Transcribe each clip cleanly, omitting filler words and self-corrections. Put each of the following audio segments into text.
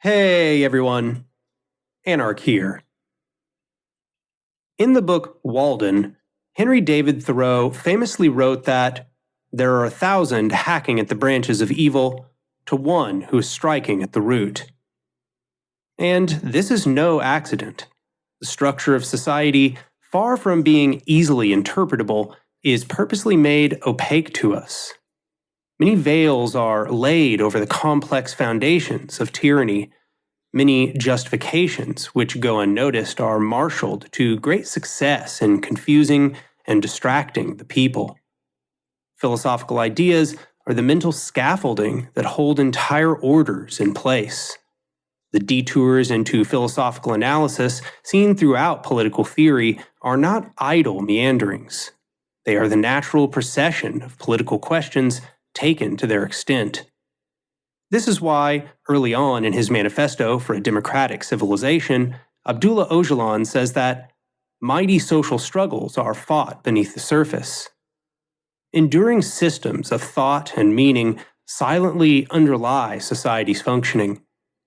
Hey everyone, Anarch here. In the book Walden, Henry David Thoreau famously wrote that there are 1,000 hacking at the branches of evil to one who is striking at the root. And this is no accident. The structure of society, far from being easily interpretable, is purposely made opaque to us. Many veils are laid over the complex foundations of tyranny. Many justifications, which go unnoticed, are marshaled to great success in confusing and distracting the people. Philosophical ideas are the mental scaffolding that hold entire orders in place. The detours into philosophical analysis seen throughout political theory are not idle meanderings. They are the natural procession of political questions taken to their extent. This is why, early on in his Manifesto for a Democratic Civilization, Abdullah Ocalan says that mighty social struggles are fought beneath the surface. Enduring systems of thought and meaning silently underlie society's functioning,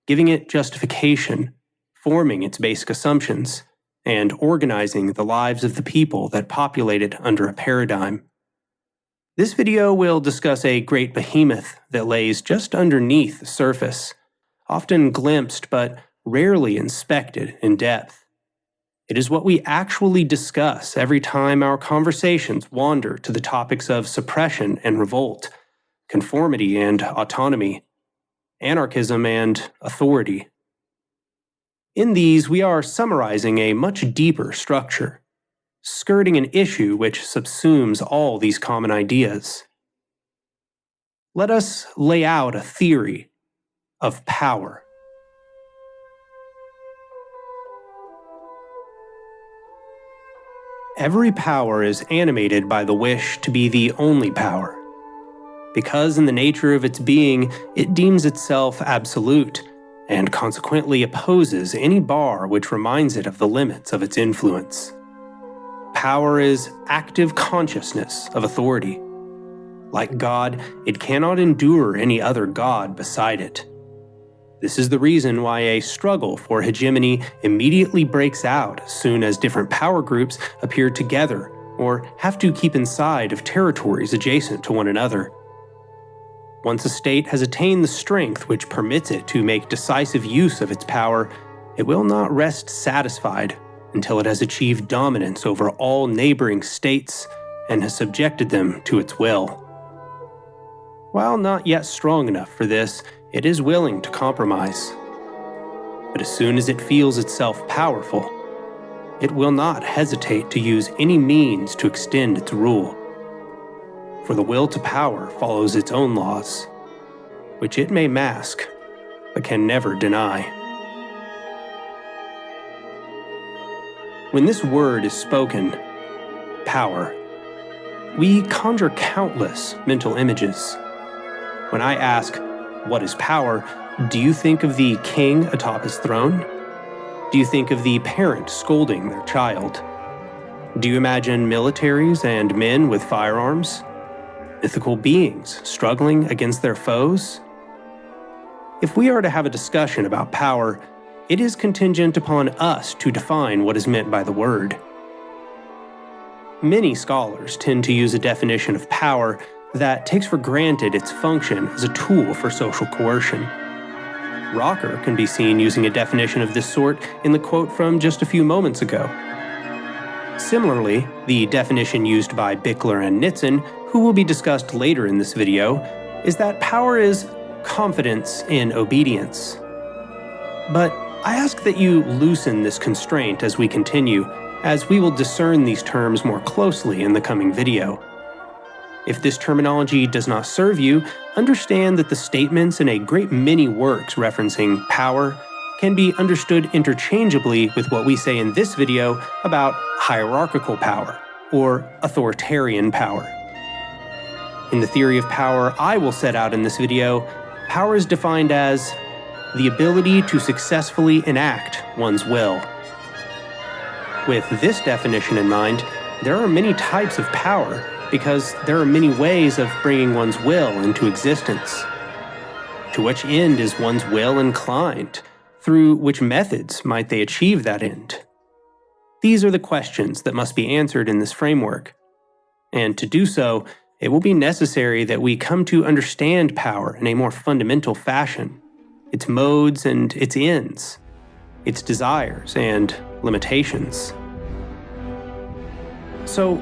giving it justification, forming its basic assumptions, and organizing the lives of the people that populate it under a paradigm. This video will discuss a great behemoth that lays just underneath the surface, often glimpsed but rarely inspected in depth. It is what we actually discuss every time our conversations wander to the topics of suppression and revolt, conformity and autonomy, anarchism and authority. In these, we are summarizing a much deeper structure, skirting an issue which subsumes all these common ideas. Let us lay out a theory of power. Every power is animated by the wish to be the only power. Because in the nature of its being, it deems itself absolute, and consequently opposes any bar which reminds it of the limits of its influence. Power is active consciousness of authority. Like God, it cannot endure any other God beside it. This is the reason why a struggle for hegemony immediately breaks out as soon as different power groups appear together or have to keep inside of territories adjacent to one another. Once a state has attained the strength which permits it to make decisive use of its power, it will not rest satisfied until it has achieved dominance over all neighboring states and has subjected them to its will. While not yet strong enough for this, it is willing to compromise. But as soon as it feels itself powerful, it will not hesitate to use any means to extend its rule. For the will to power follows its own laws, which it may mask, but can never deny. When this word is spoken, power, we conjure countless mental images. When I ask, what is power, do you think of the king atop his throne? Do you think of the parent scolding their child? Do you imagine militaries and men with firearms? Mythical beings struggling against their foes? If we are to have a discussion about power, it is contingent upon us to define what is meant by the word. Many scholars tend to use a definition of power that takes for granted its function as a tool for social coercion. Rocker can be seen using a definition of this sort in the quote from just a few moments ago. Similarly, the definition used by Bichler and Nitzan, who will be discussed later in this video, is that power is confidence in obedience. But I ask that you loosen this constraint as we continue, as we will discern these terms more closely in the coming video. If this terminology does not serve you, understand that the statements in a great many works referencing power can be understood interchangeably with what we say in this video about hierarchical power, or authoritarian power. In the theory of power I will set out in this video, power is defined as the ability to successfully enact one's will. With this definition in mind, there are many types of power because there are many ways of bringing one's will into existence. To which end is one's will inclined? Through which methods might they achieve that end? These are the questions that must be answered in this framework. And to do so, it will be necessary that we come to understand power in a more fundamental fashion, its modes and its ends, its desires and limitations. So,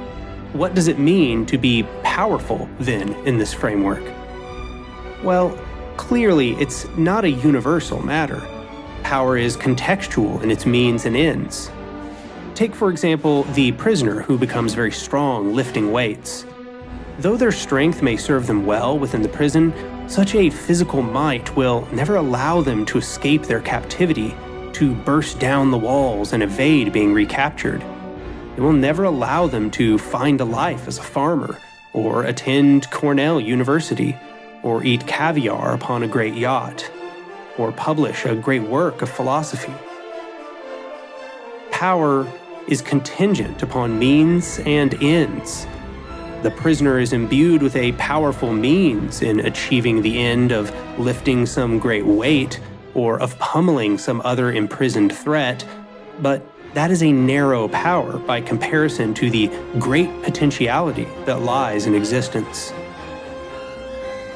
what does it mean to be powerful, then, in this framework? Well, clearly, it's not a universal matter. Power is contextual in its means and ends. Take, for example, the prisoner who becomes very strong lifting weights. Though their strength may serve them well within the prison, such a physical might will never allow them to escape their captivity, to burst down the walls and evade being recaptured. It will never allow them to find a life as a farmer, or attend Cornell University, or eat caviar upon a great yacht, or publish a great work of philosophy. Power is contingent upon means and ends. The prisoner is imbued with a powerful means in achieving the end of lifting some great weight or of pummeling some other imprisoned threat, but that is a narrow power by comparison to the great potentiality that lies in existence.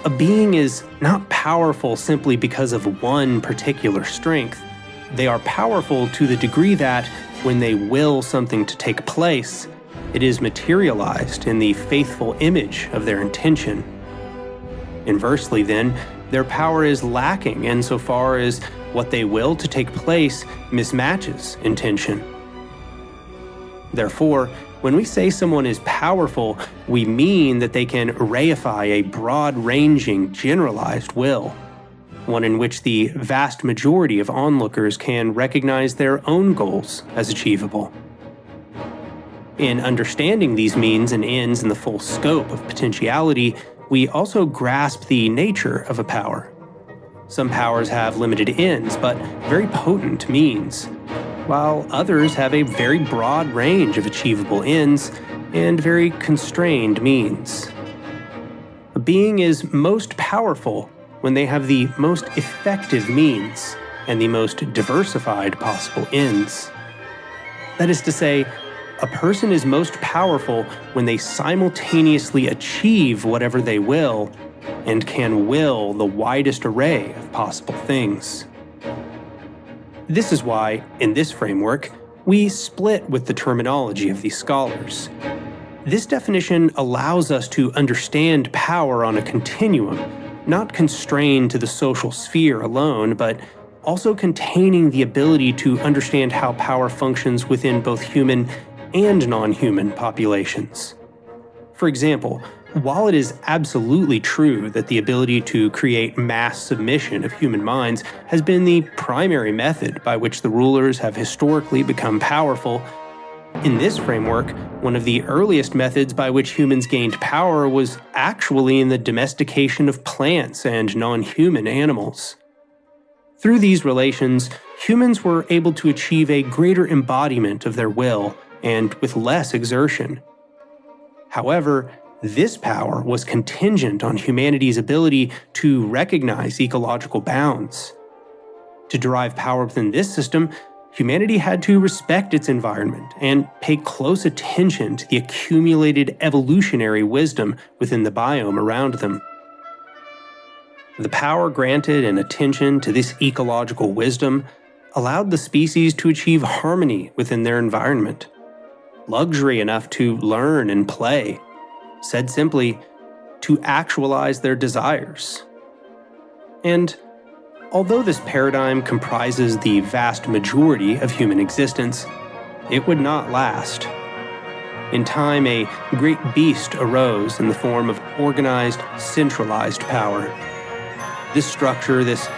A being is not powerful simply because of one particular strength. They are powerful to the degree that, when they will something to take place, it is materialized in the faithful image of their intention. Inversely, then, their power is lacking insofar as what they will to take place mismatches intention. Therefore, when we say someone is powerful, we mean that they can reify a broad-ranging, generalized will, one in which the vast majority of onlookers can recognize their own goals as achievable. In understanding these means and ends in the full scope of potentiality, we also grasp the nature of a power. Some powers have limited ends, but very potent means, while others have a very broad range of achievable ends and very constrained means. A being is most powerful when they have the most effective means and the most diversified possible ends. That is to say, a person is most powerful when they simultaneously achieve whatever they will and can will the widest array of possible things. This is why, in this framework, we split with the terminology of these scholars. This definition allows us to understand power on a continuum, not constrained to the social sphere alone, but also containing the ability to understand how power functions within both human and non-human populations. For example, while it is absolutely true that the ability to create mass submission of human minds has been the primary method by which the rulers have historically become powerful, in this framework, one of the earliest methods by which humans gained power was actually in the domestication of plants and non-human animals. Through these relations, humans were able to achieve a greater embodiment of their will, and with less exertion. However, this power was contingent on humanity's ability to recognize ecological bounds. To derive power within this system, humanity had to respect its environment and pay close attention to the accumulated evolutionary wisdom within the biome around them. The power granted and attention to this ecological wisdom allowed the species to achieve harmony within their environment, luxury enough to learn and play, said simply, to actualize their desires. And although this paradigm comprises the vast majority of human existence, it would not last. In time, a great beast arose in the form of organized, centralized power. This structure, this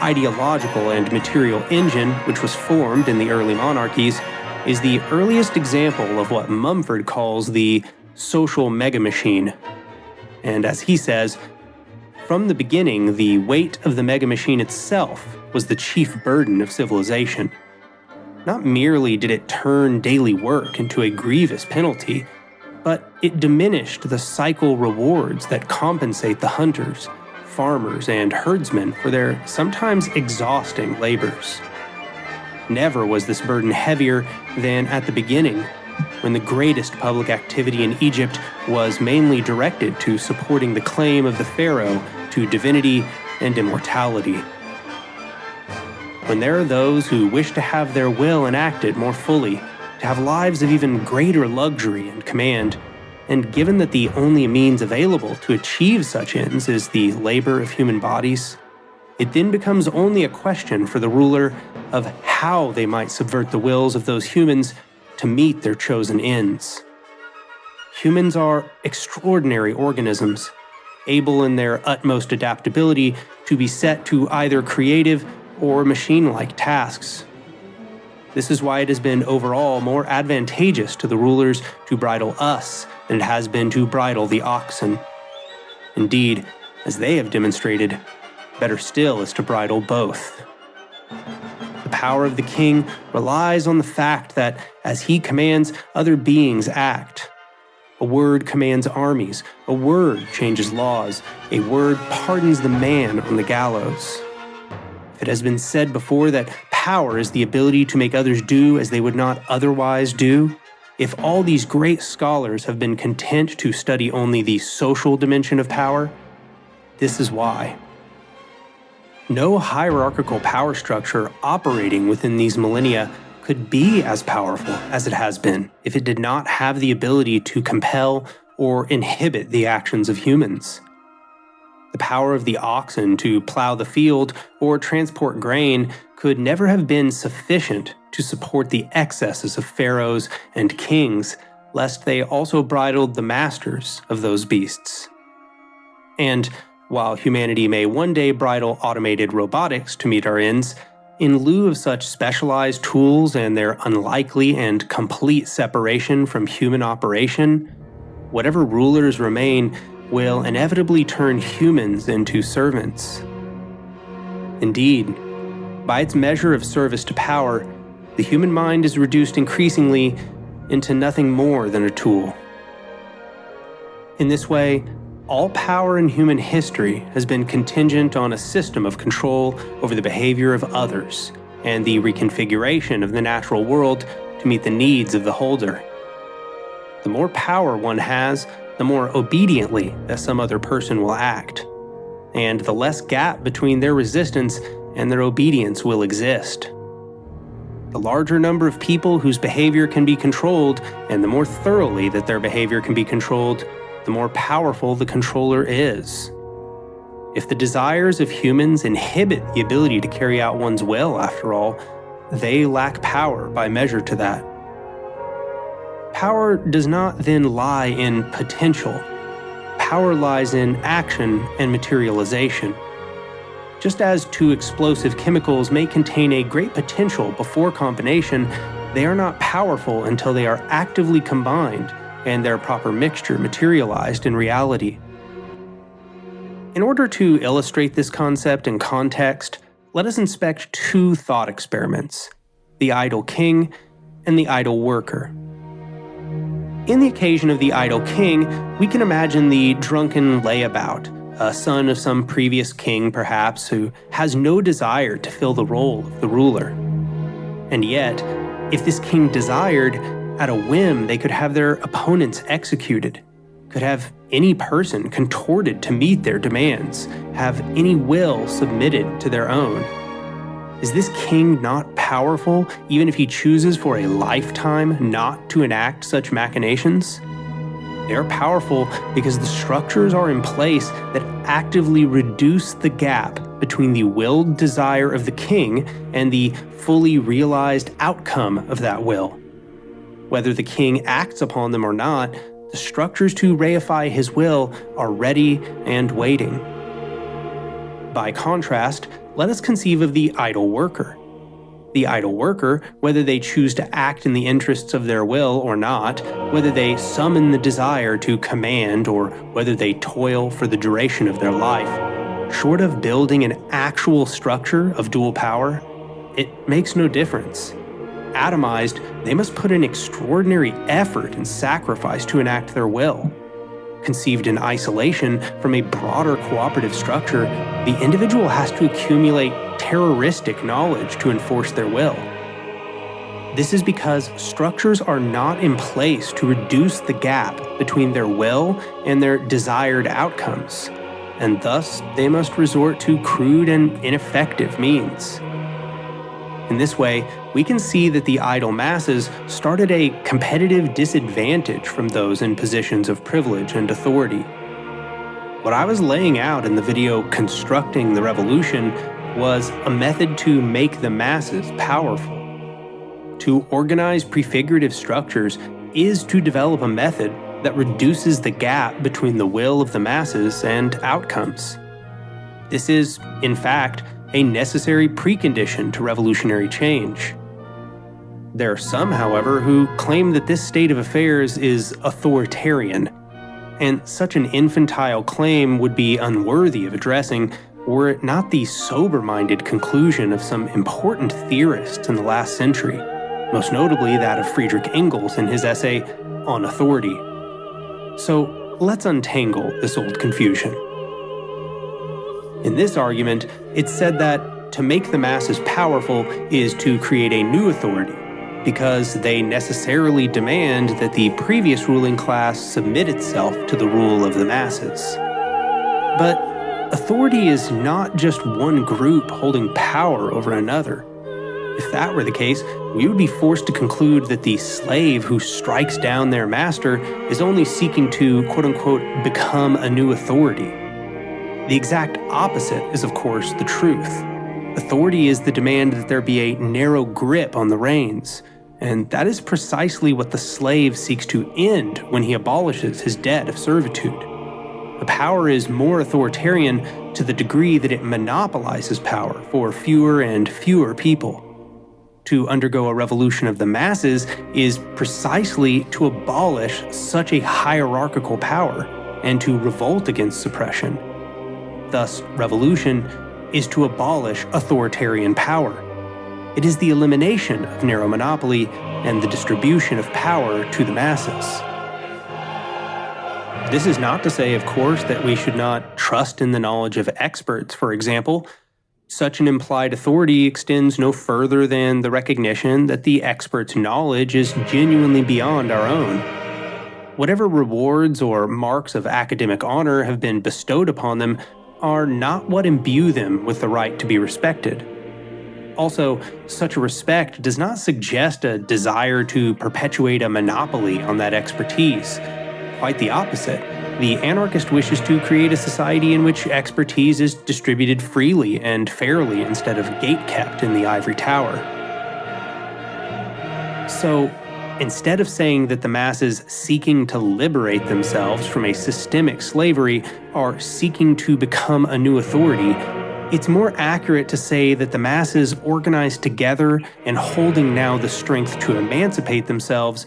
ideological and material engine, which was formed in the early monarchies, is the earliest example of what Mumford calls the social megamachine. And as he says, from the beginning, the weight of the megamachine itself was the chief burden of civilization. Not merely did it turn daily work into a grievous penalty, but it diminished the cycle rewards that compensate the hunters, farmers and herdsmen for their sometimes exhausting labors. Never was this burden heavier than at the beginning, when the greatest public activity in Egypt was mainly directed to supporting the claim of the pharaoh to divinity and immortality. When there are those who wish to have their will enacted more fully, to have lives of even greater luxury and command, and given that the only means available to achieve such ends is the labor of human bodies, it then becomes only a question for the ruler of how they might subvert the wills of those humans to meet their chosen ends. Humans are extraordinary organisms, able in their utmost adaptability to be set to either creative or machine-like tasks. This is why it has been overall more advantageous to the rulers to bridle us than it has been to bridle the oxen. Indeed, as they have demonstrated, better still is to bridle both. The power of the king relies on the fact that as he commands, other beings act. A word commands armies, a word changes laws, a word pardons the man on the gallows. It has been said before that power is the ability to make others do as they would not otherwise do. If all these great scholars have been content to study only the social dimension of power, this is why. No hierarchical power structure operating within these millennia could be as powerful as it has been if it did not have the ability to compel or inhibit the actions of humans. The power of the oxen to plow the field or transport grain could never have been sufficient to support the excesses of pharaohs and kings, lest they also bridled the masters of those beasts. And while humanity may one day bridle automated robotics to meet our ends, in lieu of such specialized tools and their unlikely and complete separation from human operation, whatever rulers remain will inevitably turn humans into servants. Indeed, by its measure of service to power, the human mind is reduced increasingly into nothing more than a tool. In this way, all power in human history has been contingent on a system of control over the behavior of others and the reconfiguration of the natural world to meet the needs of the holder. The more power one has, the more obediently that some other person will act, and the less gap between their resistance and their obedience will exist. The larger number of people whose behavior can be controlled, and the more thoroughly that their behavior can be controlled, the more powerful the controller is. If the desires of humans inhibit the ability to carry out one's will, after all, they lack power by measure to that. Power does not then lie in potential. Power lies in action and materialization. Just as two explosive chemicals may contain a great potential before combination, they are not powerful until they are actively combined and their proper mixture materialized in reality. In order to illustrate this concept in context, let us inspect two thought experiments: the idle king and the idle worker. In the occasion of the idle king, we can imagine the drunken layabout, a son of some previous king perhaps, who has no desire to fill the role of the ruler. And yet, if this king desired, at a whim they could have their opponents executed, could have any person contorted to meet their demands, have any will submitted to their own. Is this king not powerful, even if he chooses for a lifetime not to enact such machinations? They are powerful because the structures are in place that actively reduce the gap between the willed desire of the king and the fully realized outcome of that will. Whether the king acts upon them or not, the structures to reify his will are ready and waiting. By contrast, let us conceive of the idle worker. The idle worker, whether they choose to act in the interests of their will or not, whether they summon the desire to command or whether they toil for the duration of their life, short of building an actual structure of dual power, it makes no difference. Atomized, they must put in extraordinary effort and sacrifice to enact their will. Conceived in isolation from a broader cooperative structure, the individual has to accumulate terroristic knowledge to enforce their will. This is because structures are not in place to reduce the gap between their will and their desired outcomes, and thus they must resort to crude and ineffective means. In this way, we can see that the idle masses start at a competitive disadvantage from those in positions of privilege and authority. What I was laying out in the video Constructing the Revolution was a method to make the masses powerful. To organize prefigurative structures is to develop a method that reduces the gap between the will of the masses and outcomes. This is, in fact, a necessary precondition to revolutionary change. There are some, however, who claim that this state of affairs is authoritarian, and such an infantile claim would be unworthy of addressing were it not the sober-minded conclusion of some important theorists in the last century, most notably that of Friedrich Engels in his essay On Authority. So let's untangle this old confusion. In this argument, it's said that to make the masses powerful is to create a new authority, because they necessarily demand that the previous ruling class submit itself to the rule of the masses. But authority is not just one group holding power over another. If that were the case, we would be forced to conclude that the slave who strikes down their master is only seeking to, quote-unquote, become a new authority. The exact opposite is, of course, the truth. Authority is the demand that there be a narrow grip on the reins, and that is precisely what the slave seeks to end when he abolishes his debt of servitude. The power is more authoritarian to the degree that it monopolizes power for fewer and fewer people. To undergo a revolution of the masses is precisely to abolish such a hierarchical power and to revolt against suppression. Thus, revolution is to abolish authoritarian power. It is the elimination of narrow monopoly and the distribution of power to the masses. This is not to say, of course, that we should not trust in the knowledge of experts, for example. Such an implied authority extends no further than the recognition that the expert's knowledge is genuinely beyond our own. Whatever rewards or marks of academic honor have been bestowed upon them are not what imbue them with the right to be respected. Also, such a respect does not suggest a desire to perpetuate a monopoly on that expertise. Quite the opposite. The anarchist wishes to create a society in which expertise is distributed freely and fairly instead of gate-kept in the ivory tower. So, instead of saying that the masses seeking to liberate themselves from a systemic slavery are seeking to become a new authority, it's more accurate to say that the masses organized together and holding now the strength to emancipate themselves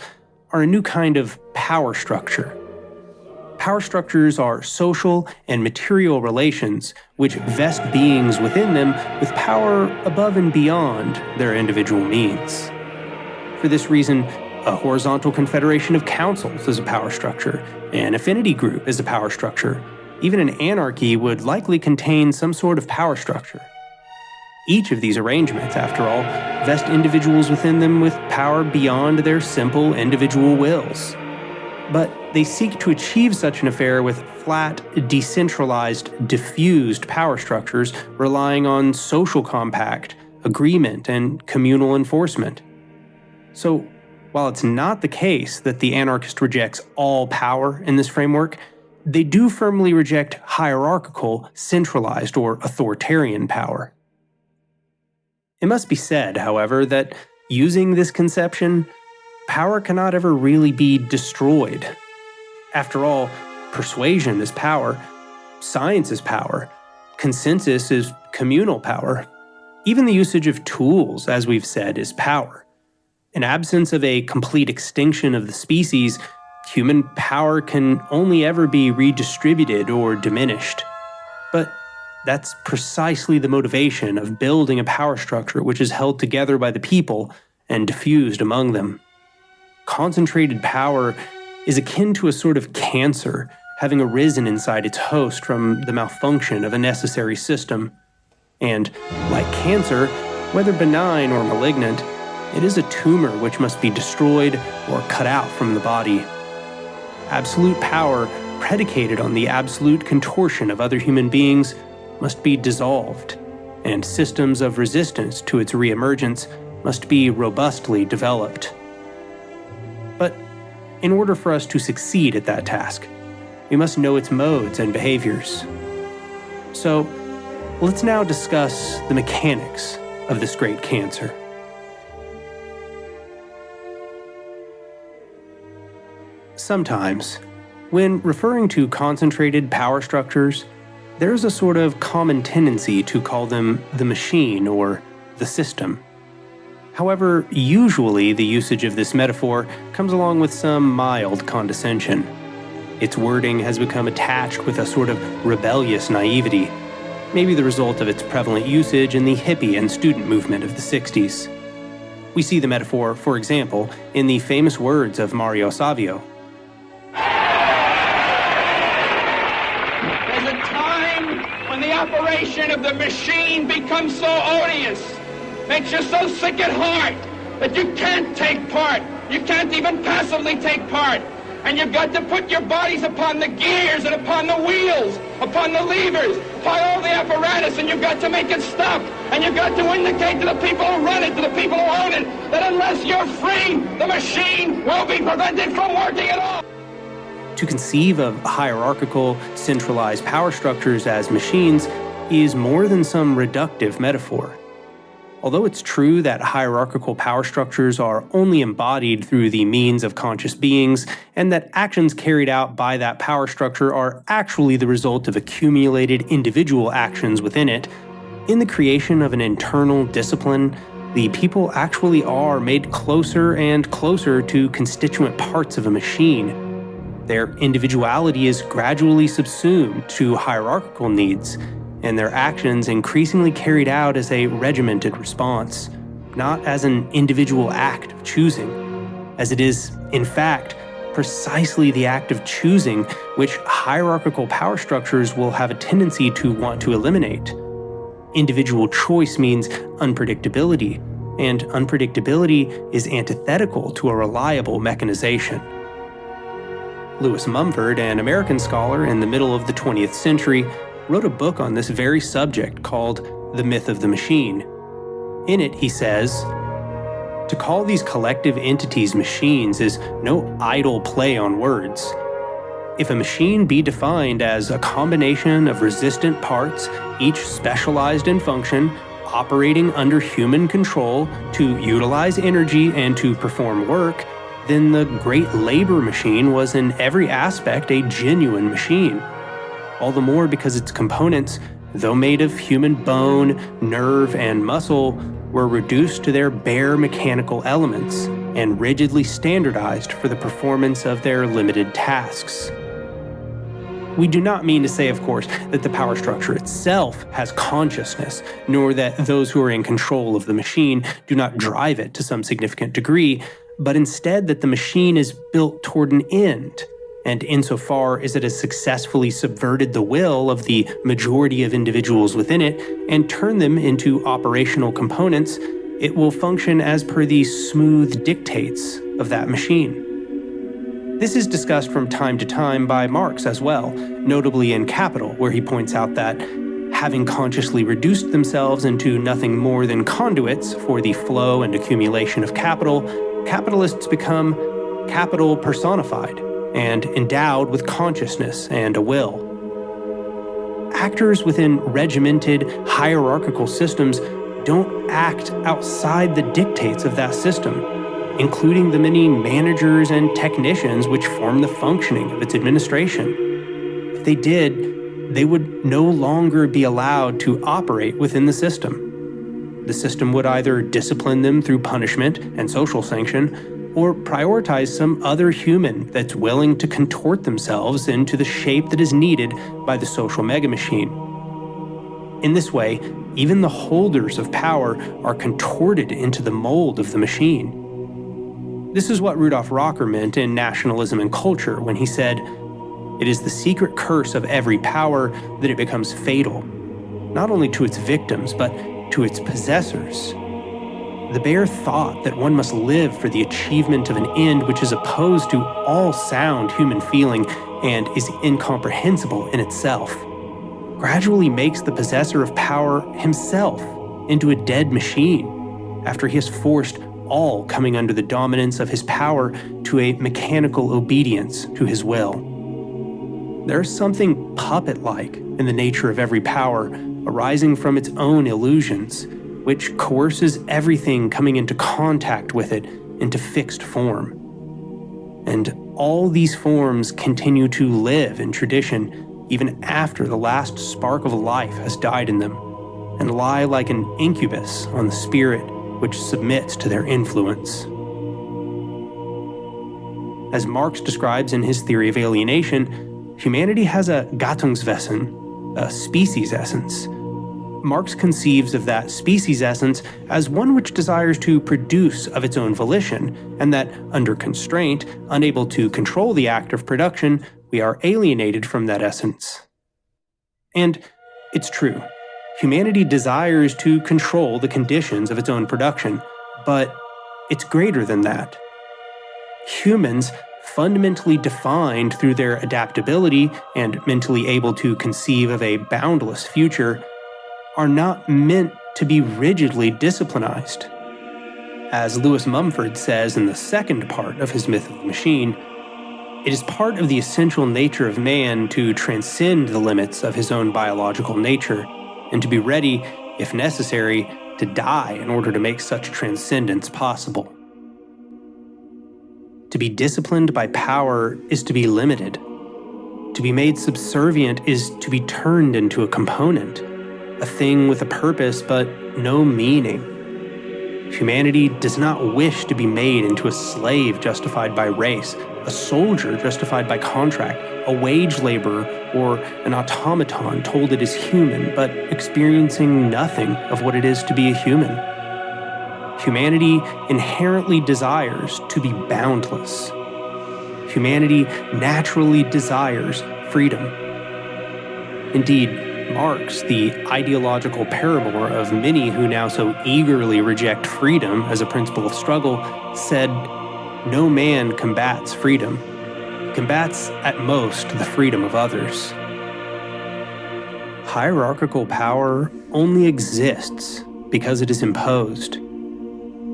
are a new kind of power structure. Power structures are social and material relations which vest beings within them with power above and beyond their individual means. For this reason, a horizontal confederation of councils is a power structure. An affinity group is a power structure. Even an anarchy would likely contain some sort of power structure. Each of these arrangements, after all, vest individuals within them with power beyond their simple individual wills. But they seek to achieve such an affair with flat, decentralized, diffused power structures relying on social compact, agreement, and communal enforcement. So, while it's not the case that the anarchist rejects all power in this framework, they do firmly reject hierarchical, centralized, or authoritarian power. It must be said, however, that using this conception, power cannot ever really be destroyed. After all, persuasion is power, science is power, consensus is communal power. Even the usage of tools, as we've said, is power. In absence of a complete extinction of the species, human power can only ever be redistributed or diminished. But that's precisely the motivation of building a power structure which is held together by the people and diffused among them. Concentrated power is akin to a sort of cancer, having arisen inside its host from the malfunction of a necessary system. And, like cancer, whether benign or malignant, it is a tumor which must be destroyed or cut out from the body. Absolute power, predicated on the absolute contortion of other human beings, must be dissolved, and systems of resistance to its reemergence must be robustly developed. But in order for us to succeed at that task, we must know its modes and behaviors. So, let's now discuss the mechanics of this great cancer. Sometimes, when referring to concentrated power structures, there's a sort of common tendency to call them the machine or the system. However, usually the usage of this metaphor comes along with some mild condescension. Its wording has become attached with a sort of rebellious naivety, maybe the result of its prevalent usage in the hippie and student movement of the 60s. We see the metaphor, for example, in the famous words of Mario Savio. There's a time when the operation of the machine becomes so odious, makes you so sick at heart, that you can't take part. You can't even passively take part. And you've got to put your bodies upon the gears and upon the wheels, upon the levers, upon all the apparatus, and you've got to make it stop. And you've got to indicate to the people who run it, to the people who own it, that unless you're free, the machine will be prevented from working at all. To conceive of hierarchical, centralized power structures as machines is more than some reductive metaphor. Although it's true that hierarchical power structures are only embodied through the means of conscious beings, and that actions carried out by that power structure are actually the result of accumulated individual actions within it, in the creation of an internal discipline, the people actually are made closer and closer to constituent parts of a machine. Their individuality is gradually subsumed to hierarchical needs, and their actions increasingly carried out as a regimented response, not as an individual act of choosing, as it is, in fact, precisely the act of choosing which hierarchical power structures will have a tendency to want to eliminate. Individual choice means unpredictability, and unpredictability is antithetical to a reliable mechanization. Lewis Mumford, an American scholar in the middle of the 20th century, wrote a book on this very subject called The Myth of the Machine. In it, he says, "To call these collective entities machines is no idle play on words. If a machine be defined as a combination of resistant parts, each specialized in function, operating under human control to utilize energy and to perform work, then the great labor machine was in every aspect a genuine machine. All the more because its components, though made of human bone, nerve, and muscle, were reduced to their bare mechanical elements and rigidly standardized for the performance of their limited tasks." We do not mean to say, of course, that the power structure itself has consciousness, nor that those who are in control of the machine do not drive it to some significant degree, but instead that the machine is built toward an end, and insofar as it has successfully subverted the will of the majority of individuals within it and turned them into operational components, it will function as per the smooth dictates of that machine. This is discussed from time to time by Marx as well, notably in Capital, where he points out that, having consciously reduced themselves into nothing more than conduits for the flow and accumulation of capital, capitalists become capital personified and endowed with consciousness and a will. Actors within regimented, hierarchical systems don't act outside the dictates of that system, including the many managers and technicians which form the functioning of its administration. If they did, they would no longer be allowed to operate within the system. The system would either discipline them through punishment and social sanction, or prioritize some other human that's willing to contort themselves into the shape that is needed by the social megamachine. In this way, even the holders of power are contorted into the mold of the machine. This is what Rudolf Rocker meant in Nationalism and Culture when he said, It is the secret curse of every power that it becomes fatal, not only to its victims, but to its possessors. The bare thought that one must live for the achievement of an end which is opposed to all sound human feeling and is incomprehensible in itself, gradually makes the possessor of power himself into a dead machine, after he has forced all coming under the dominance of his power to a mechanical obedience to his will. There is something puppet-like in the nature of every power, arising from its own illusions, which coerces everything coming into contact with it into fixed form. And all these forms continue to live in tradition even after the last spark of life has died in them, and lie like an incubus on the spirit which submits to their influence. As Marx describes in his theory of alienation, humanity has a Gattungswesen, a species essence. Marx conceives of that species essence as one which desires to produce of its own volition, and that, under constraint, unable to control the act of production, we are alienated from that essence. And it's true. Humanity desires to control the conditions of its own production, but it's greater than that. Humans, fundamentally defined through their adaptability and mentally able to conceive of a boundless future, are not meant to be rigidly disciplinized. As Lewis Mumford says in the second part of his Myth of the Machine, it is part of the essential nature of man to transcend the limits of his own biological nature, and to be ready, if necessary, to die in order to make such transcendence possible. To be disciplined by power is to be limited. To be made subservient is to be turned into a component, a thing with a purpose but no meaning. Humanity does not wish to be made into a slave justified by race, a soldier justified by contract, a wage laborer, or an automaton told it is human, but experiencing nothing of what it is to be a human. Humanity inherently desires to be boundless. Humanity naturally desires freedom. Indeed, Marx, the ideological paramour of many who now so eagerly reject freedom as a principle of struggle, said, "No man combats freedom. He combats at most the freedom of others." Hierarchical power only exists because it is imposed.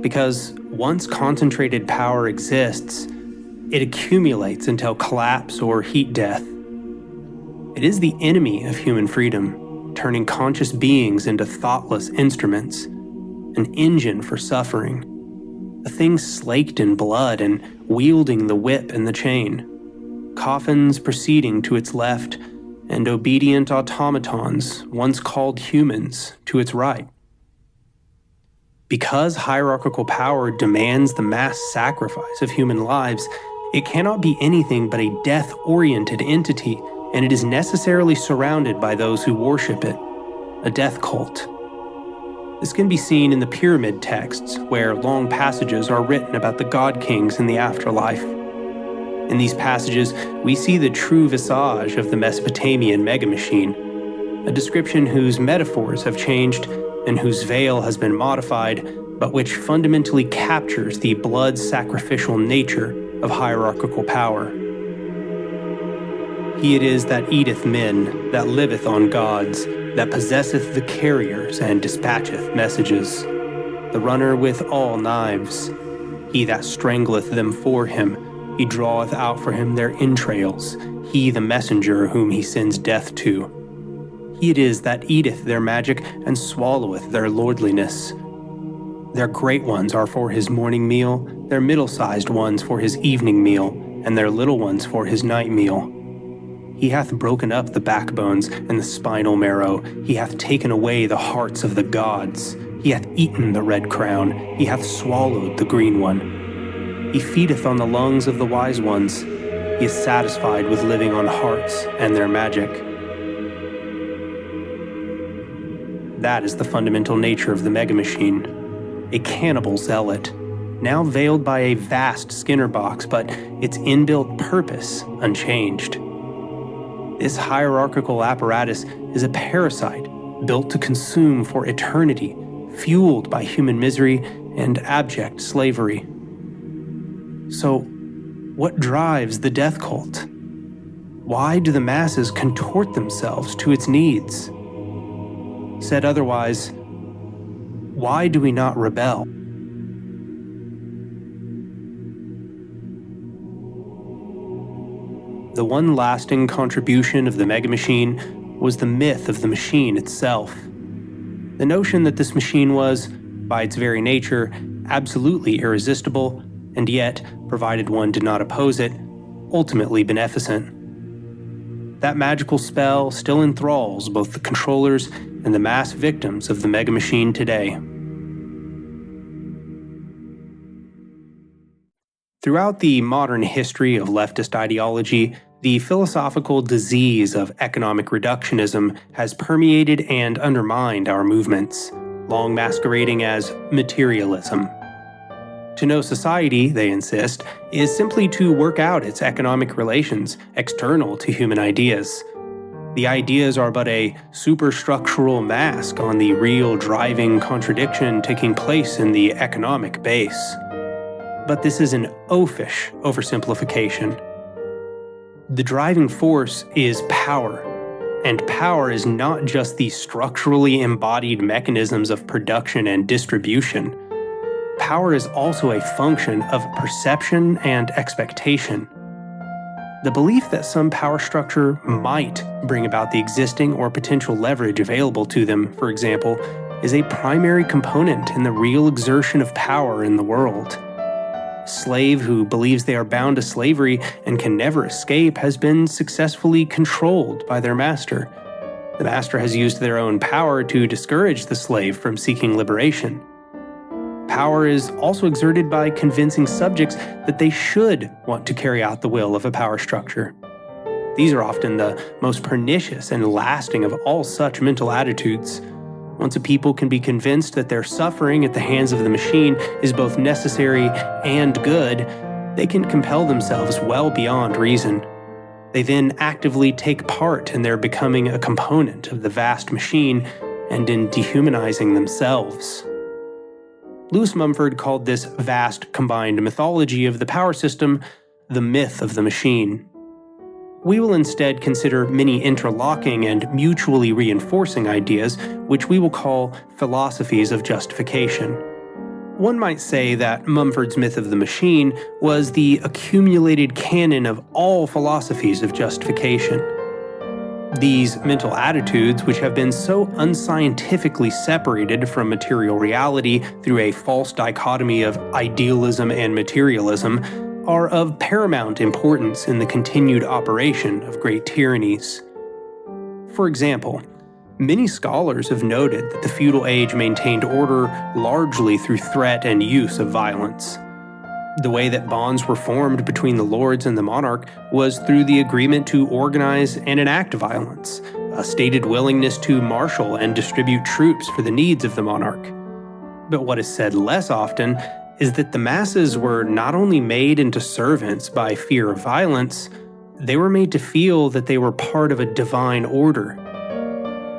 Because once concentrated power exists, it accumulates until collapse or heat death. It is the enemy of human freedom, turning conscious beings into thoughtless instruments, an engine for suffering, a thing slaked in blood and wielding the whip and the chain, coffins proceeding to its left, and obedient automatons, once called humans, to its right. Because hierarchical power demands the mass sacrifice of human lives, it cannot be anything but a death-oriented entity, and it is necessarily surrounded by those who worship it, a death cult. This can be seen in the pyramid texts, where long passages are written about the god-kings in the afterlife. In these passages, we see the true visage of the Mesopotamian megamachine, a description whose metaphors have changed and whose veil has been modified, but which fundamentally captures the blood-sacrificial nature of hierarchical power. He it is that eateth men, that liveth on gods, that possesseth the carriers and dispatcheth messages, the runner with all knives. He that strangleth them for him, he draweth out for him their entrails, he the messenger whom he sends death to. He it is that eateth their magic and swalloweth their lordliness. Their great ones are for his morning meal, their middle-sized ones for his evening meal, and their little ones for his night meal. He hath broken up the backbones and the spinal marrow. He hath taken away the hearts of the gods. He hath eaten the red crown. He hath swallowed the green one. He feedeth on the lungs of the wise ones. He is satisfied with living on hearts and their magic. That is the fundamental nature of the megamachine. A cannibal zealot, now veiled by a vast Skinner box, but its inbuilt purpose unchanged. This hierarchical apparatus is a parasite built to consume for eternity, fueled by human misery and abject slavery. So, what drives the death cult? Why do the masses contort themselves to its needs? Said otherwise, why do we not rebel? The one lasting contribution of the megamachine was the myth of the machine itself. The notion that this machine was, by its very nature, absolutely irresistible, and yet, provided one did not oppose it, ultimately beneficent. That magical spell still enthralls both the controllers and the mass victims of the megamachine today. Throughout the modern history of leftist ideology, the philosophical disease of economic reductionism has permeated and undermined our movements, long masquerading as materialism. To know society, they insist, is simply to work out its economic relations external to human ideas. The ideas are but a superstructural mask on the real driving contradiction taking place in the economic base. But this is an oafish oversimplification. The driving force is power, and power is not just the structurally embodied mechanisms of production and distribution. Power is also a function of perception and expectation. The belief that some power structure might bring about the existing or potential leverage available to them, for example, is a primary component in the real exertion of power in the world. A slave who believes they are bound to slavery and can never escape has been successfully controlled by their master. The master has used their own power to discourage the slave from seeking liberation. Power is also exerted by convincing subjects that they should want to carry out the will of a power structure. These are often the most pernicious and lasting of all such mental attitudes. Once a people can be convinced that their suffering at the hands of the machine is both necessary and good, they can compel themselves well beyond reason. They then actively take part in their becoming a component of the vast machine and in dehumanizing themselves. Lewis Mumford called this vast combined mythology of the power system the myth of the machine. We will instead consider many interlocking and mutually reinforcing ideas, which we will call philosophies of justification. One might say that Mumford's myth of the machine was the accumulated canon of all philosophies of justification. These mental attitudes, which have been so unscientifically separated from material reality through a false dichotomy of idealism and materialism, are of paramount importance in the continued operation of great tyrannies. For example, many scholars have noted that the feudal age maintained order largely through threat and use of violence. The way that bonds were formed between the lords and the monarch was through the agreement to organize and enact violence, a stated willingness to marshal and distribute troops for the needs of the monarch. But what is said less often is that the masses were not only made into servants by fear of violence, they were made to feel that they were part of a divine order.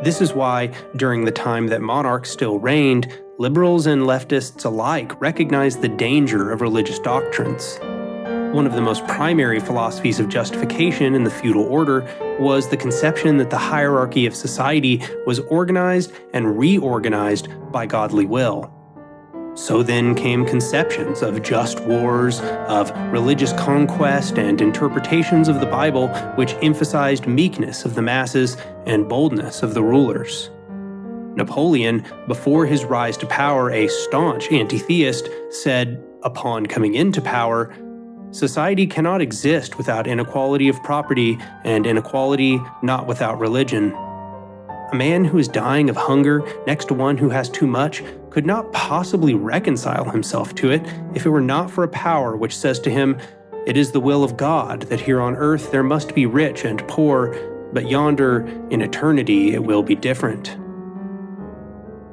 This is why, during the time that monarchs still reigned, liberals and leftists alike recognized the danger of religious doctrines. One of the most primary philosophies of justification in the feudal order was the conception that the hierarchy of society was organized and reorganized by godly will. So then came conceptions of just wars, of religious conquest, and interpretations of the Bible which emphasized meekness of the masses and boldness of the rulers. Napoleon, before his rise to power a staunch anti-theist, said, upon coming into power, "Society cannot exist without inequality of property, and inequality not without religion." A man who is dying of hunger next to one who has too much could not possibly reconcile himself to it if it were not for a power which says to him, "It is the will of God that here on earth there must be rich and poor, but yonder, in eternity, it will be different."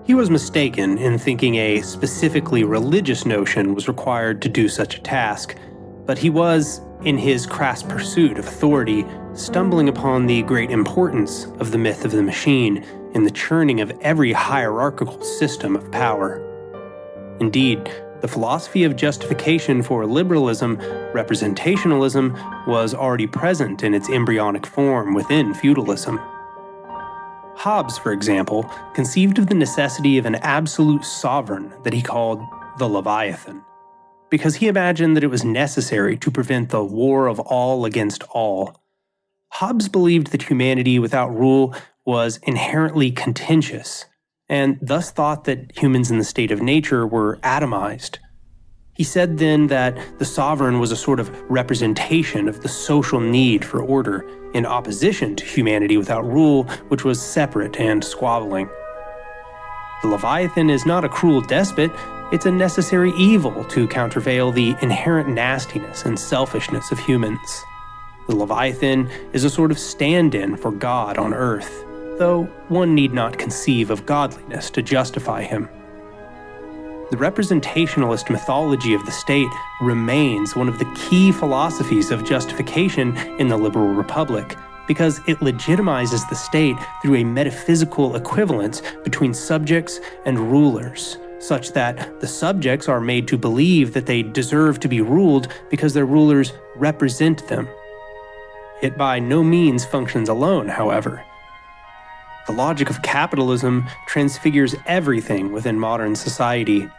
He was mistaken in thinking a specifically religious notion was required to do such a task, but he was, in his crass pursuit of authority, stumbling upon the great importance of the myth of the machine in the churning of every hierarchical system of power. Indeed, the philosophy of justification for liberalism, representationalism, was already present in its embryonic form within feudalism. Hobbes, for example, conceived of the necessity of an absolute sovereign that he called the Leviathan, because he imagined that it was necessary to prevent the war of all against all. Hobbes believed that humanity without rule was inherently contentious, and thus thought that humans in the state of nature were atomized. He said then that the sovereign was a sort of representation of the social need for order, in opposition to humanity without rule, which was separate and squabbling. The Leviathan is not a cruel despot, it's a necessary evil to countervail the inherent nastiness and selfishness of humans. The Leviathan is a sort of stand-in for God on earth, though one need not conceive of godliness to justify him. The representationalist mythology of the state remains one of the key philosophies of justification in the liberal republic, because it legitimizes the state through a metaphysical equivalence between subjects and rulers, such that the subjects are made to believe that they deserve to be ruled because their rulers represent them. It by no means functions alone, however. The logic of capitalism transfigures everything within modern society,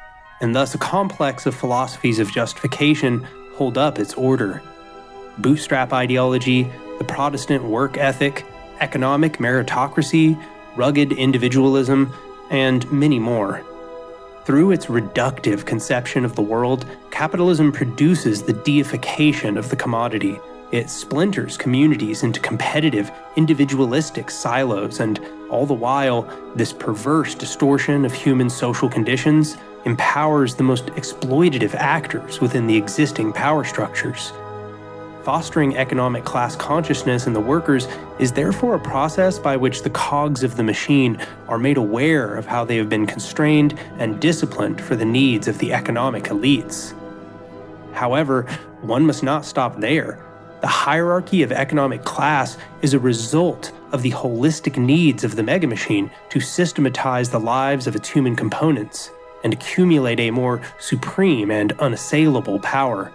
and thus a complex of philosophies of justification hold up its order. Bootstrap ideology, the Protestant work ethic, economic meritocracy, rugged individualism, and many more. Through its reductive conception of the world, capitalism produces the deification of the commodity. It splinters communities into competitive, individualistic silos, and all the while, this perverse distortion of human social conditions empowers the most exploitative actors within the existing power structures. Fostering economic class consciousness in the workers is therefore a process by which the cogs of the machine are made aware of how they have been constrained and disciplined for the needs of the economic elites. However, one must not stop there. The hierarchy of economic class is a result of the holistic needs of the megamachine to systematize the lives of its human components and accumulate a more supreme and unassailable power,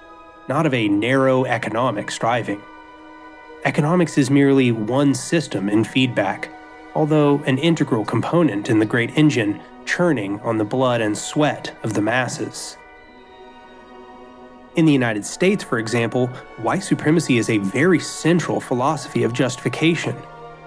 not of a narrow economic striving. Economics is merely one system in feedback, although an integral component in the great engine churning on the blood and sweat of the masses. In the United States, for example, white supremacy is a very central philosophy of justification,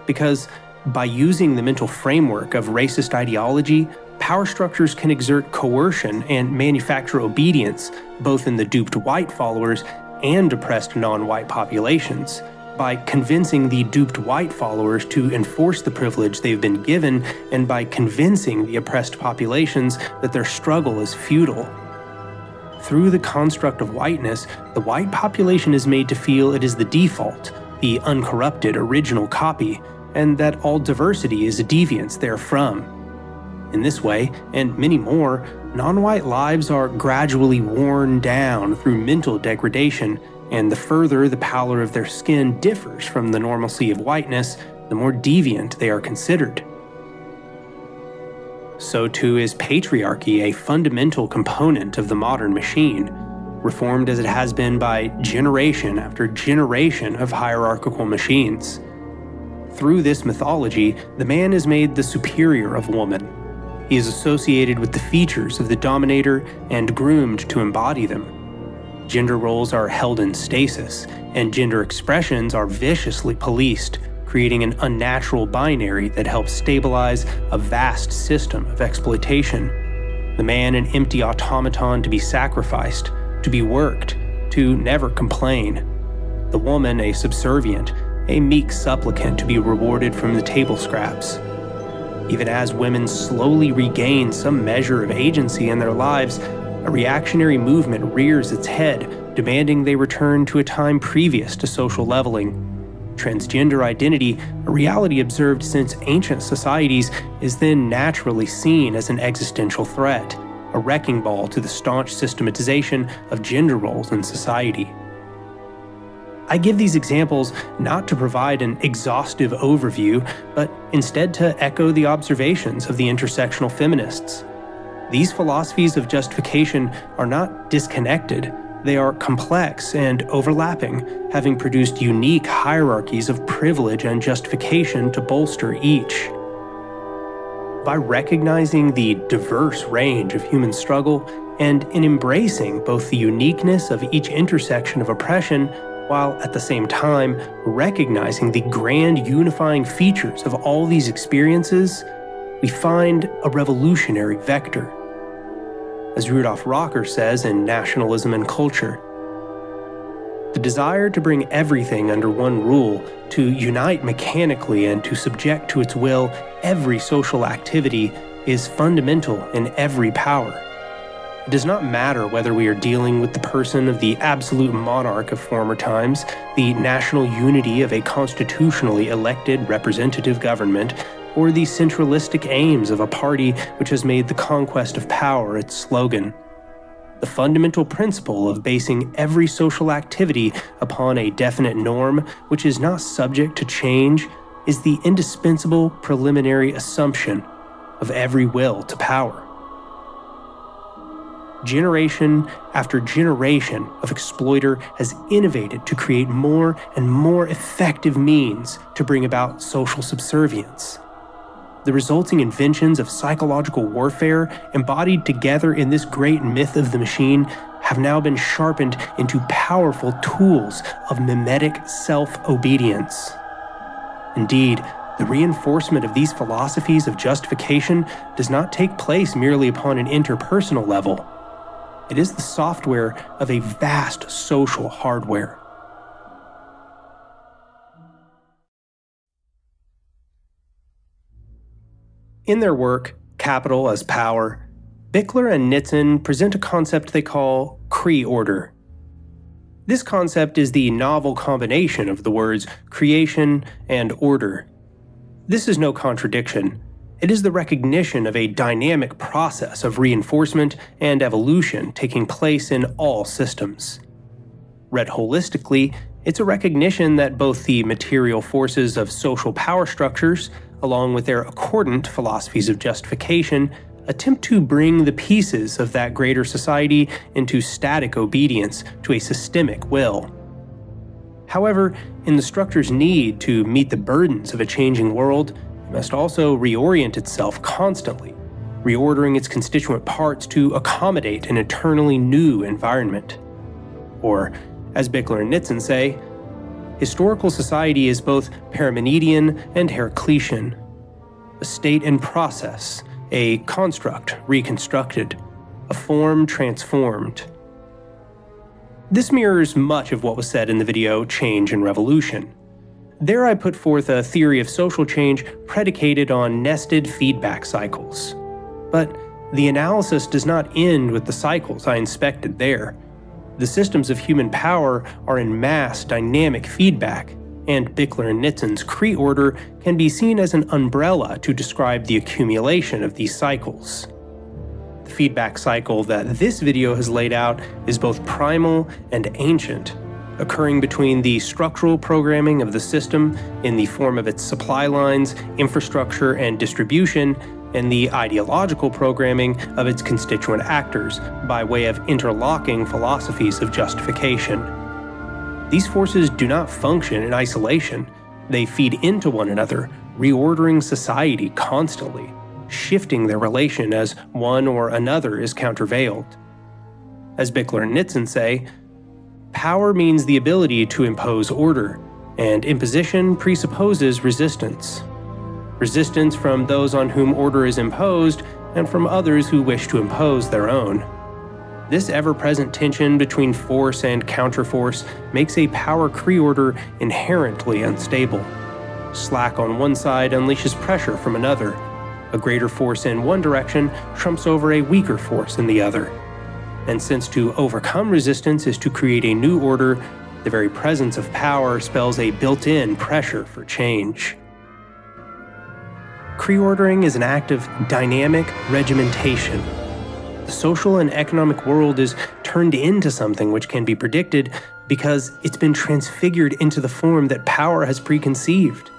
because by using the mental framework of racist ideology, power structures can exert coercion and manufacture obedience both in the duped white followers and oppressed non-white populations, by convincing the duped white followers to enforce the privilege they've been given, and by convincing the oppressed populations that their struggle is futile. Through the construct of whiteness, the white population is made to feel it is the default, the uncorrupted original copy, and that all diversity is a deviance therefrom. In this way, and many more, non-white lives are gradually worn down through mental degradation, and the further the pallor of their skin differs from the normalcy of whiteness, the more deviant they are considered. So too is patriarchy a fundamental component of the modern machine, reformed as it has been by generation after generation of hierarchical machines. Through this mythology, the man is made the superior of woman. He is associated with the features of the dominator and groomed to embody them. Gender roles are held in stasis, and gender expressions are viciously policed, creating an unnatural binary that helps stabilize a vast system of exploitation. The man an empty automaton to be sacrificed, to be worked, to never complain. The woman a subservient, a meek supplicant to be rewarded from the table scraps. Even as women slowly regain some measure of agency in their lives, a reactionary movement rears its head, demanding they return to a time previous to social leveling. Transgender identity, a reality observed since ancient societies, is then naturally seen as an existential threat, a wrecking ball to the staunch systematization of gender roles in society. I give these examples not to provide an exhaustive overview, but instead to echo the observations of the intersectional feminists. These philosophies of justification are not disconnected. They are complex and overlapping, having produced unique hierarchies of privilege and justification to bolster each. By recognizing the diverse range of human struggle and in embracing both the uniqueness of each intersection of oppression, while at the same time recognizing the grand unifying features of all these experiences, we find a revolutionary vector. As Rudolf says in Nationalism and Culture, the desire to bring everything under one rule, to unite mechanically and to subject to its will every social activity, is fundamental in every power. It does not matter whether we are dealing with the person of the absolute monarch of former times, the national unity of a constitutionally elected representative government, or the centralistic aims of a party which has made the conquest of power its slogan. The fundamental principle of basing every social activity upon a definite norm which is not subject to change is the indispensable preliminary assumption of every will to power. Generation after generation of exploiter has innovated to create more and more effective means to bring about social subservience. The resulting inventions of psychological warfare, embodied together in this great myth of the machine, have now been sharpened into powerful tools of mimetic self-obedience. Indeed, the reinforcement of these philosophies of justification does not take place merely upon an interpersonal level. It is the software of a vast social hardware. In their work, Capital as Power, Bichler and Nitzan present a concept they call Cree-order. This concept is the novel combination of the words creation and order. This is no contradiction. It is the recognition of a dynamic process of reinforcement and evolution taking place in all systems. Read holistically, it's a recognition that both the material forces of social power structures, along with their accordant philosophies of justification, attempt to bring the pieces of that greater society into static obedience to a systemic will. However, in the structure's need to meet the burdens of a changing world, it must also reorient itself constantly, reordering its constituent parts to accommodate an eternally new environment. Or, as Bichler and Nitzan say, historical society is both Parmenidean and Heraclitean, a state in process, a construct reconstructed, a form transformed. This mirrors much of what was said in the video Change and Revolution. There I put forth a theory of social change predicated on nested feedback cycles. But the analysis does not end with the cycles I inspected there. The systems of human power are in mass dynamic feedback, and Bichler and Nitzan's Cree-order can be seen as an umbrella to describe the accumulation of these cycles. The feedback cycle that this video has laid out is both primal and ancient, occurring between the structural programming of the system in the form of its supply lines, infrastructure, and distribution, and the ideological programming of its constituent actors by way of interlocking philosophies of justification. These forces do not function in isolation. They feed into one another, reordering society constantly, shifting their relation as one or another is countervailed. As Bichler and Nitzan say, power means the ability to impose order, and imposition presupposes resistance. Resistance from those on whom order is imposed, and from others who wish to impose their own. This ever-present tension between force and counterforce makes a power Cree-order inherently unstable. Slack on one side unleashes pressure from another. A greater force in one direction trumps over a weaker force in the other. And since to overcome resistance is to create a new order, the very presence of power spells a built-in pressure for change. Cree-ordering is an act of dynamic regimentation. The the social and economic world is turned into something which can be predicted because it's been transfigured into the form that power has preconceived.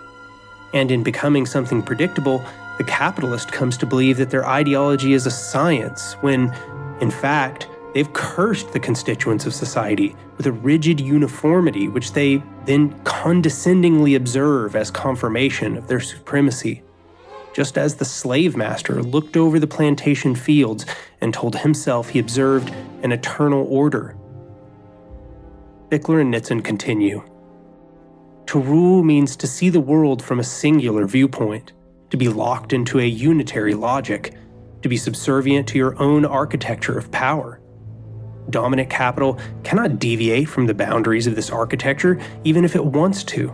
And in becoming something predictable, the capitalist comes to believe that their ideology is a science, when, in fact, they've cursed the constituents of society with a rigid uniformity which they then condescendingly observe as confirmation of their supremacy. Just as the slave master looked over the plantation fields and told himself he observed an eternal order. Bichler and Nitzan continue. To rule means to see the world from a singular viewpoint, to be locked into a unitary logic, to be subservient to your own architecture of power. Dominant capital cannot deviate from the boundaries of this architecture even if it wants to.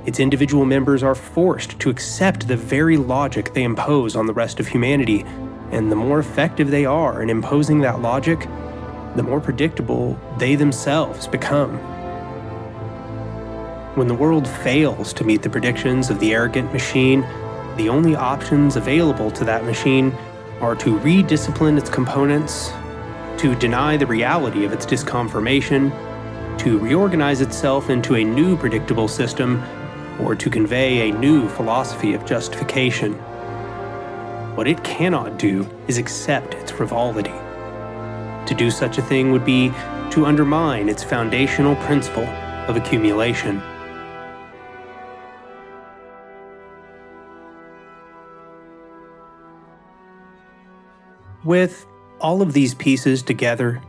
Its individual members are forced to accept the very logic they impose on the rest of humanity, and the more effective they are in imposing that logic, the more predictable they themselves become. When the world fails to meet the predictions of the arrogant machine, the only options available to that machine are to rediscipline its components, to deny the reality of its disconfirmation, to reorganize itself into a new predictable system, or to convey a new philosophy of justification. What it cannot do is accept its frivolity. To do such a thing would be to undermine its foundational principle of accumulation. With all of these pieces together,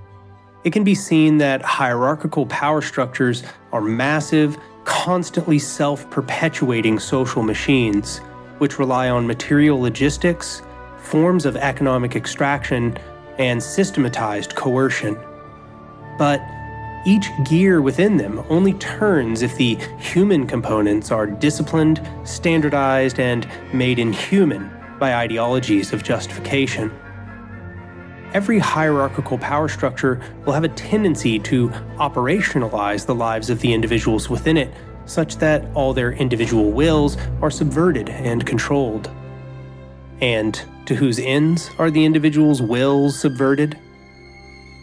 it can be seen that hierarchical power structures are massive, constantly self-perpetuating social machines, which rely on material logistics, forms of economic extraction, and systematized coercion. But each gear within them only turns if the human components are disciplined, standardized, and made inhuman by ideologies of justification. Every hierarchical power structure will have a tendency to operationalize the lives of the individuals within it, such that all their individual wills are subverted and controlled. And to whose ends are the individuals' wills subverted?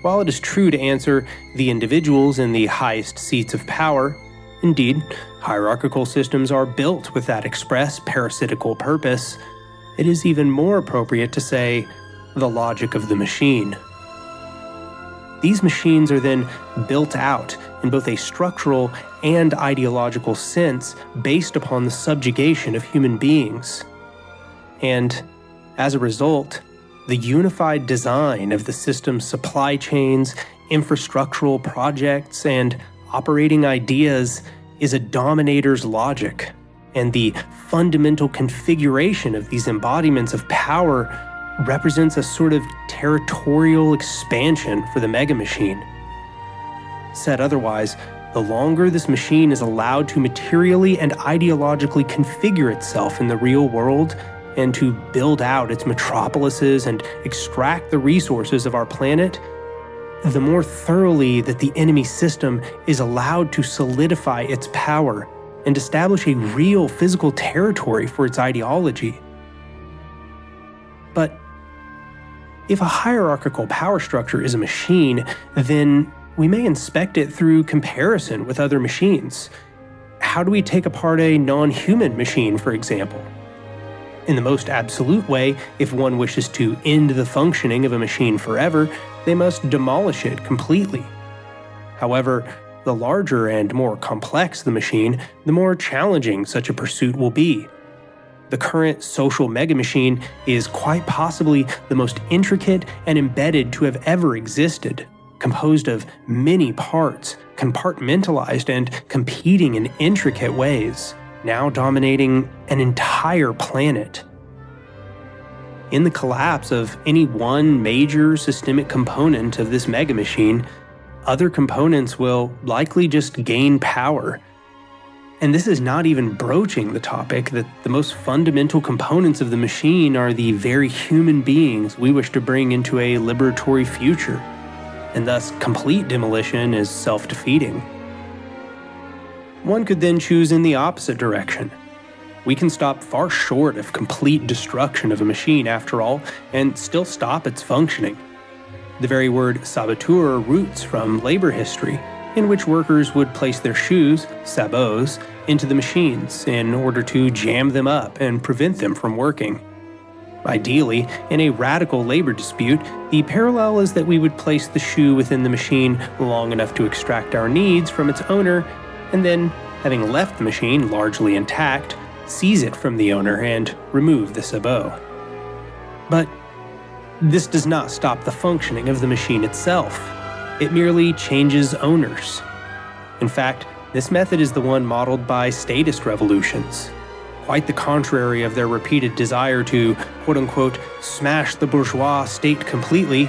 While it is true to answer the individuals in the highest seats of power, indeed, hierarchical systems are built with that express parasitical purpose, it is even more appropriate to say the logic of the machine. These machines are then built out in both a structural and ideological sense based upon the subjugation of human beings. And as a result, the unified design of the system's supply chains, infrastructural projects, and operating ideas is a dominator's logic, and the fundamental configuration of these embodiments of power represents a sort of territorial expansion for the mega-machine. Said otherwise, the longer this machine is allowed to materially and ideologically configure itself in the real world and to build out its metropolises and extract the resources of our planet, the more thoroughly that the enemy system is allowed to solidify its power and establish a real physical territory for its ideology. But if a hierarchical power structure is a machine, then we may inspect it through comparison with other machines. How do we take apart a non-human machine, for example? In the most absolute way, if one wishes to end the functioning of a machine forever, they must demolish it completely. However, the larger and more complex the machine, the more challenging such a pursuit will be. The current social megamachine is quite possibly the most intricate and embedded to have ever existed, composed of many parts, compartmentalized and competing in intricate ways, now dominating an entire planet. In the collapse of any one major systemic component of this megamachine, other components will likely just gain power. And this is not even broaching the topic that the most fundamental components of the machine are the very human beings we wish to bring into a liberatory future, and thus complete demolition is self-defeating. One could then choose in the opposite direction. We can stop far short of complete destruction of a machine, after all, and still stop its functioning, The very word saboteur roots from labor history, in which workers would place their shoes, sabots, into the machines in order to jam them up and prevent them from working. Ideally, in a radical labor dispute, the parallel is that we would place the shoe within the machine long enough to extract our needs from its owner, and then, having left the machine largely intact, seize it from the owner and remove the sabot. But this does not stop the functioning of the machine itself. It merely changes owners. In fact, this method is the one modeled by statist revolutions. Quite the contrary of their repeated desire to, quote-unquote, smash the bourgeois state completely.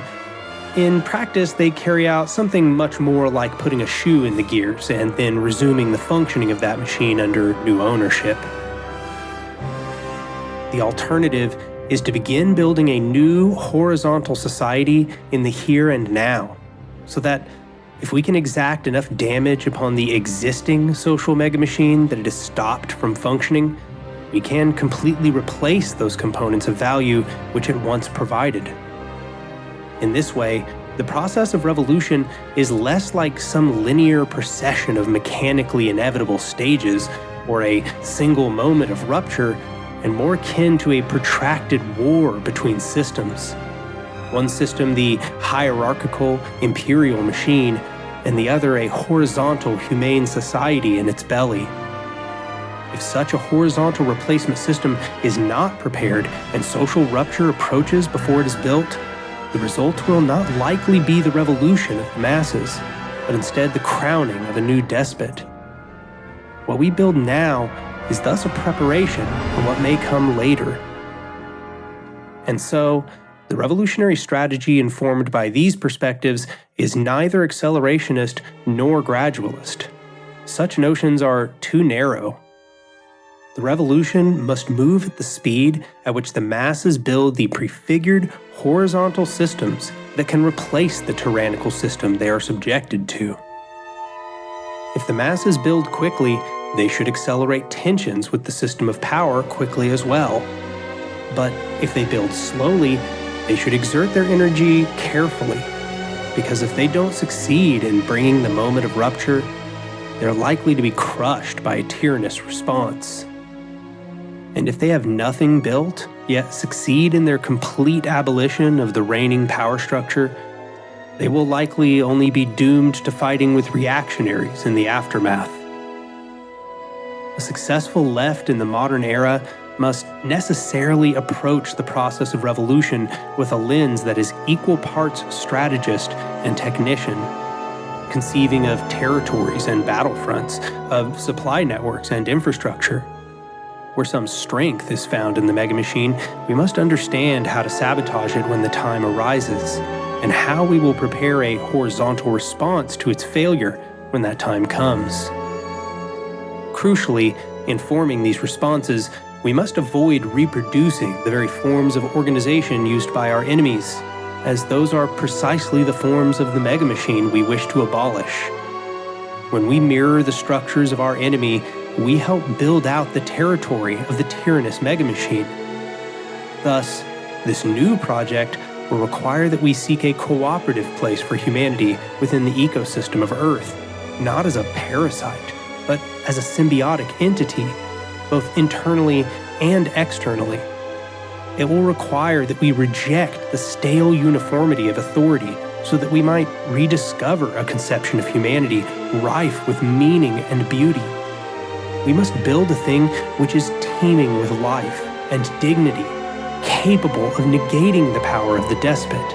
In practice, they carry out something much more like putting a shoe in the gears and then resuming the functioning of that machine under new ownership. The alternative is to begin building a new horizontal society in the here and now, so that if we can exact enough damage upon the existing social megamachine that it is stopped from functioning, we can completely replace those components of value which it once provided. In this way, the process of revolution is less like some linear procession of mechanically inevitable stages or a single moment of rupture, and more akin to a protracted war between systems. One system the hierarchical, imperial machine, and the other a horizontal, humane society in its belly. If such a horizontal replacement system is not prepared and social rupture approaches before it is built, the result will not likely be the revolution of the masses, but instead the crowning of a new despot. What we build now is thus a preparation for what may come later. And so, the revolutionary strategy informed by these perspectives is neither accelerationist nor gradualist. Such notions are too narrow. The revolution must move at the speed at which the masses build the prefigured horizontal systems that can replace the tyrannical system they are subjected to. If the masses build quickly, they should accelerate tensions with the system of power quickly as well. But if they build slowly, they should exert their energy carefully, because if they don't succeed in bringing the moment of rupture, they're likely to be crushed by a tyrannous response. And if they have nothing built, yet succeed in their complete abolition of the reigning power structure, they will likely only be doomed to fighting with reactionaries in the aftermath. A successful left in the modern era must necessarily approach the process of revolution with a lens that is equal parts strategist and technician, conceiving of territories and battlefronts, of supply networks and infrastructure. Where some strength is found in the megamachine, we must understand how to sabotage it when the time arises, and how we will prepare a horizontal response to its failure when that time comes. Crucially, in forming these responses, we must avoid reproducing the very forms of organization used by our enemies, as those are precisely the forms of the megamachine we wish to abolish. When we mirror the structures of our enemy, we help build out the territory of the tyrannous megamachine. Thus, this new project will require that we seek a cooperative place for humanity within the ecosystem of Earth, not as a parasite, but as a symbiotic entity, both internally and externally. It will require that we reject the stale uniformity of authority so that we might rediscover a conception of humanity rife with meaning and beauty. We must build a thing which is teeming with life and dignity, capable of negating the power of the despot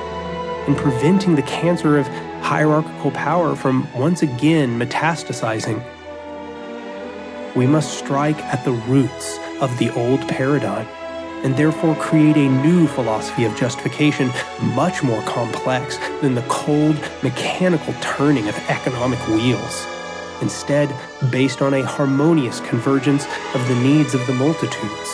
and preventing the cancer of hierarchical power from once again metastasizing. We must strike at the roots of the old paradigm and therefore create a new philosophy of justification much more complex than the cold, mechanical turning of economic wheels, instead based on a harmonious convergence of the needs of the multitudes.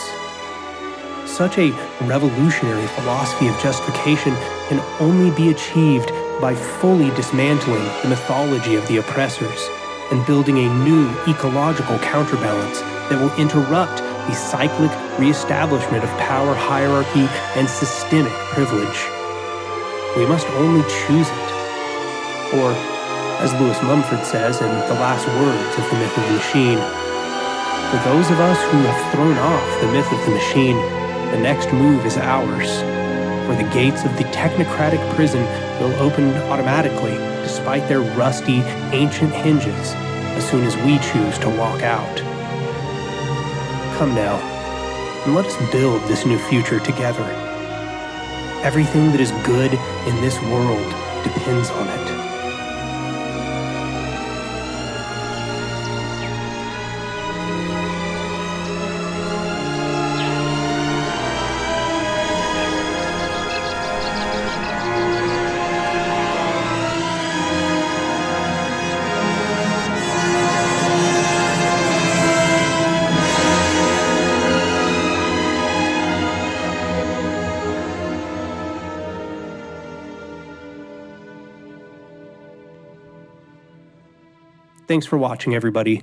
Such a revolutionary philosophy of justification can only be achieved by fully dismantling the mythology of the oppressors and building a new ecological counterbalance that will interrupt the cyclic reestablishment of power hierarchy and systemic privilege. We must only choose it. Or, as Lewis Mumford says in The Last Words of the Myth of the Machine, for those of us who have thrown off the myth of the machine, the next move is ours, for the gates of the technocratic prison will open automatically despite their rusty, ancient hinges as soon as we choose to walk out. Come now, and let us build this new future together. Everything that is good in this world depends on it. Thanks for watching, everybody.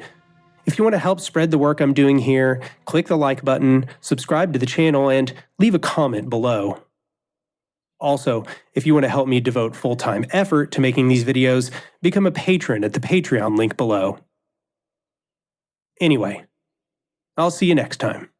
If you want to help spread the work I'm doing here, click the like button, subscribe to the channel, and leave a comment below. Also, if you want to help me devote full-time effort to making these videos, become a patron at the Patreon link below. Anyway, I'll see you next time.